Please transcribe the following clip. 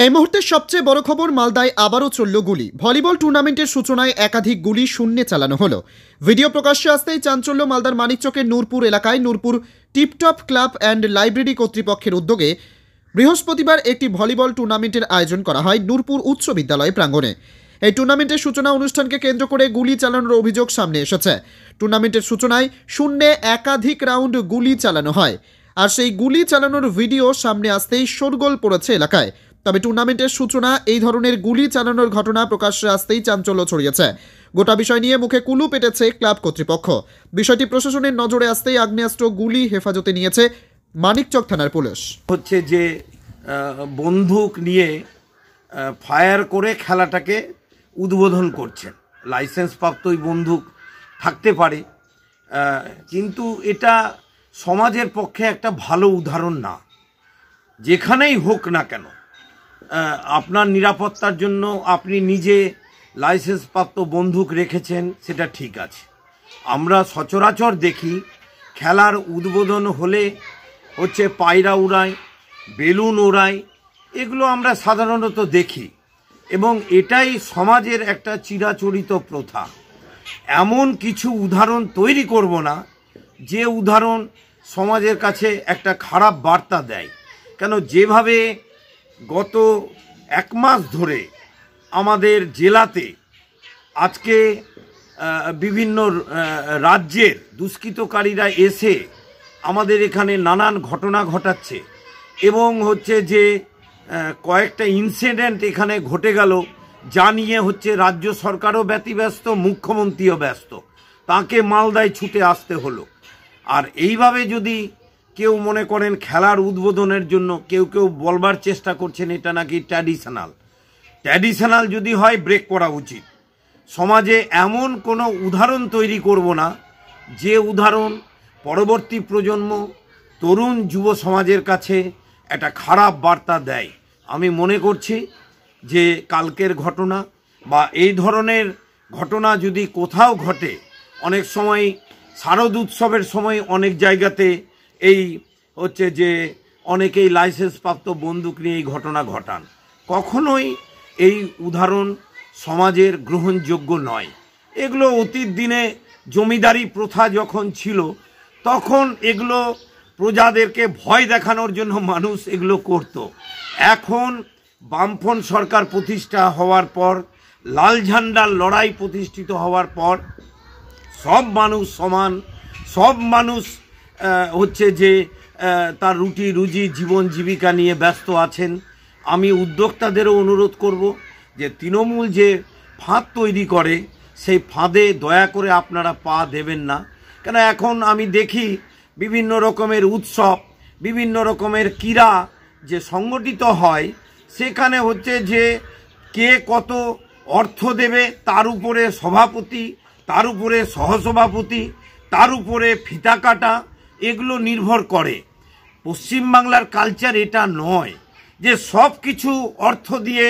এই মুহূর্তের সবচেয়ে বড় খবর, মালদায় আবারও চলল গুলি। ভলিবল টুর্নামেন্টের সূচনায় একাধিক গুলি শূন্যে চালানো হলো। ভিডিও প্রকাশ্যে আসতেই চাঞ্চল্য মালদার মানিকচকের নূরপুর এলাকায়। Nurpur tiptop club and library কর্তৃপক্ষের উদ্যোগে বৃহস্পতিবার একটি ভলিবল টুর্নামেন্টের আয়োজন করা হয় নূরপুর উচ্চ বিদ্যালয় প্রাঙ্গণে। এই টুর্নামেন্টের সূচনা অনুষ্ঠানকে কেন্দ্র করে গুলি চালানোর অভিযোগ সামনে এসেছে। টুর্নামেন্টের সূচনায় শূন্যে একাধিক রাউন্ড গুলি চালানো হয়, আর সেই গুলি চালানোর ভিডিও সামনে আসতেই শোরগোল পড়েছে এলাকায়। তবে টুর্নামেন্টের সূচনা এই ধরনের গুলি চালানোর ঘটনা প্রকাশ্যে আসতেই চাঞ্চল্য ছড়িয়েছে। গোটা বিষয় নিয়ে মুখে কুলু পেটেছে ক্লাব কর্তৃপক্ষ। বিষয়টি প্রশাসনের নজরে আসতেই আগ্নেয়াস্ত্র গুলি হেফাজতে নিয়েছে মানিকচক থানার পুলিশ। হচ্ছে যে বন্দুক নিয়ে ফায়ার করে খেলাটাকে উদ্বোধন করছেন। লাইসেন্স প্রাপ্ত ওই বন্দুক থাকতে পারে, কিন্তু এটা সমাজের পক্ষে একটা ভালো উদাহরণ না। যেখানেই হোক না কেন, আপনার নিরাপত্তার জন্য আপনি নিজে লাইসেন্স প্রাপ্ত বন্দুক রেখেছেন, সেটা ঠিক আছে। আমরা সচরাচর দেখি খেলার উদ্বোধন হলে হচ্ছে পায়রা উড়ায়, বেলুন ওড়ায়, এগুলো আমরা সাধারণত দেখি, এবং এটাই সমাজের একটা চিরাচরিত প্রথা। এমন কিছু উদাহরণ তৈরি করব না যে উদাহরণ সমাজের কাছে একটা খারাপ বার্তা দেয়। কেন, যেভাবে গত এক মাস ধরে আমাদের জেলাতে আজকে বিভিন্ন রাজ্যের দুষ্কৃতকারীরা এসে আমাদের এখানে নানান ঘটনা ঘটাচ্ছে, এবং হচ্ছে যে কয়েকটা ইনসিডেন্ট এখানে ঘটে গেল, যা নিয়ে হচ্ছে রাজ্য সরকারও ব্যতিব্যস্ত, মুখ্যমন্ত্রীও ব্যস্ত, তাকে মালদায় ছুটে আসতে হলো। আর এইভাবে যদি কেউ মনে করেন খেলার উদ্বোধনের জন্য কেউ বলবার চেষ্টা করছেন এটা নাকি ট্র্যাডিশনাল যদি হয় ব্রেক করা উচিত। সমাজে এমন কোনো উদাহরণ তৈরি করব না যে উদাহরণ পরবর্তী প্রজন্ম, তরুণ যুব সমাজের কাছে একটা খারাপ বার্তা দেয়। আমি মনে করছি যে কালকের ঘটনা বা এই ধরনের ঘটনা যদি কোথাও ঘটে, অনেক সময় শারদ উৎসবের সময় অনেক জায়গাতে এই হচ্ছে যে অনেকেই লাইসেন্স প্রাপ্ত বন্দুক নিয়ে এই ঘটনা ঘটান। কখনোই এই উদাহরণ সমাজের গ্রহণযোগ্য নয়। এগুলো অতীত দিনে জমিদারি প্রথা যখন ছিল, তখন এগুলো প্রজাদেরকে ভয় দেখানোর জন্য মানুষ এগুলো করত। এখন বামফ্রন্ট সরকার প্রতিষ্ঠা হওয়ার পর, লাল ঝান্ডার লড়াই প্রতিষ্ঠিত হওয়ার পর সব মানুষ সমান, সব মানুষ হচ্ছে যে তার রুটি রুজি জীবন জীবিকা নিয়ে ব্যস্ত আছেন। আমি উদ্যোক্তাদেরও অনুরোধ করব যে তৃণমূল যে ফাঁদ তৈরি করে, সেই ফাঁদে দয়া করে আপনারা পা দেবেন না। কেন, এখন আমি দেখি বিভিন্ন রকমের উৎসব, বিভিন্ন রকমের ক্রীড়া যে সংগঠিত হয়, সেখানে হচ্ছে যে কে কত অর্থ দেবে তার উপরে সভাপতি, তার উপরে সহসভাপতি, তার উপরে ফিতা কাটা, এগুলো নির্ভর করে। পশ্চিমবাংলার কালচার এটা নয় যে সব কিছু অর্থ দিয়ে